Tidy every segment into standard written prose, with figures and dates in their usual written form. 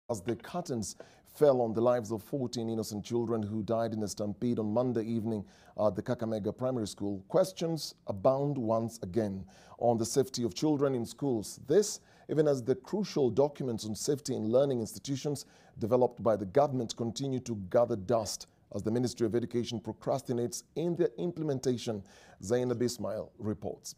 As the curtains fell on the lives of 14 innocent children who died in a stampede on Monday evening at the Kakamega primary school, questions abound once again on the safety of children in schools. This, even as the crucial documents on safety in learning institutions developed by the government continue to gather dust as the Ministry of Education procrastinates in their implementation. Zainab Ismail reports.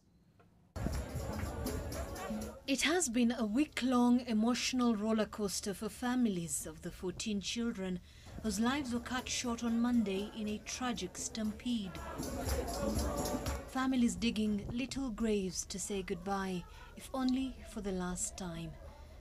It has been a week-long emotional roller coaster for families of the 14 children whose lives were cut short on Monday in a tragic stampede. Families digging little graves to say goodbye, if only for the last time,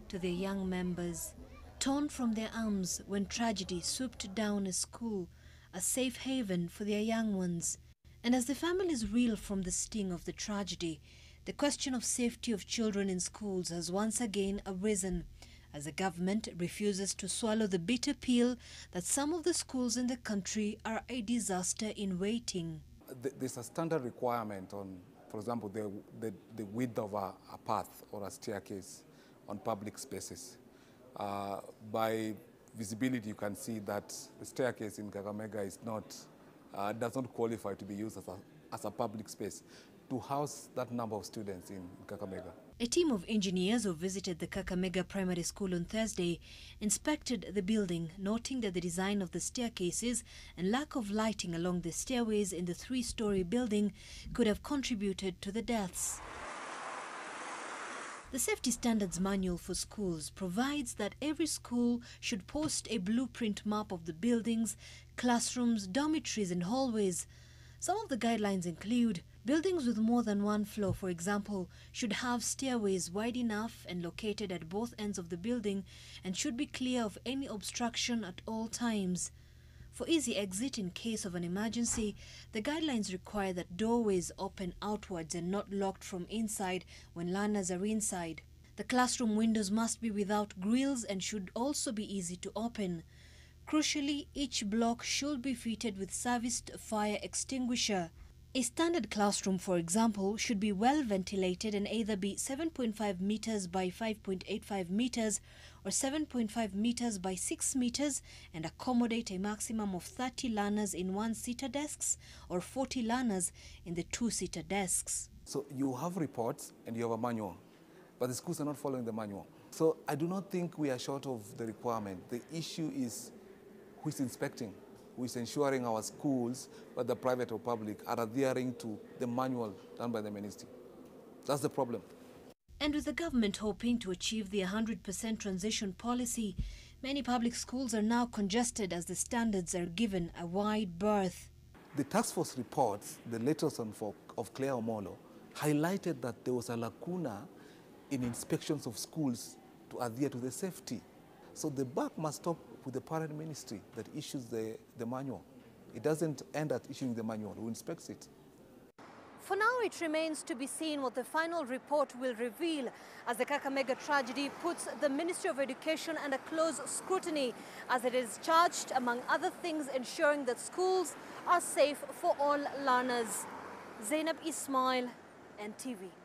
to their young members, torn from their arms when tragedy swooped down a school, a safe haven for their young ones. And as the families reel from the sting of the tragedy, the question of safety of children in schools has once again arisen, as the government refuses to swallow the bitter pill that some of the schools in the country are a disaster in waiting. There's a standard requirement on, for example, the width of a path or a staircase on public spaces. By visibility, you can see that the staircase in Kakamega is does not qualify to be used as a public space to house that number of students in Kakamega. A team of engineers who visited the Kakamega primary school on Thursday inspected the building, noting that the design of the staircases and lack of lighting along the stairways in the three-story building could have contributed to the deaths. The Safety Standards Manual for Schools provides that every school should post a blueprint map of the buildings, classrooms, dormitories and hallways. Some of the guidelines include buildings with more than one floor, for example, should have stairways wide enough and located at both ends of the building and should be clear of any obstruction at all times. For easy exit in case of an emergency, the guidelines require that doorways open outwards and not locked from inside when learners are inside. The classroom windows must be without grills and should also be easy to open. Crucially, each block should be fitted with serviced fire extinguisher. A standard classroom, for example, should be well ventilated and either be 7.5 meters by 5.85 meters or 7.5 meters by 6 meters and accommodate a maximum of 30 learners in one-seater desks or 40 learners in the two-seater desks. So you have reports and you have a manual, but the schools are not following the manual. So I do not think we are short of the requirement. The issue is who is inspecting, who is ensuring our schools, whether private or public, are adhering to the manual done by the ministry. That's the problem. And with the government hoping to achieve the 100% transition policy, many public schools are now congested as the standards are given a wide berth. The task force reports, the latest one of Claire Omolo, highlighted that there was a lacuna in inspections of schools to adhere to the safety. So the buck must stop with the parent ministry that issues the manual. It doesn't end at issuing the manual, who inspects it. For now, it remains to be seen what the final report will reveal as the Kakamega tragedy puts the Ministry of Education under close scrutiny as it is charged, among other things, ensuring that schools are safe for all learners. Zainab Ismail, NTV.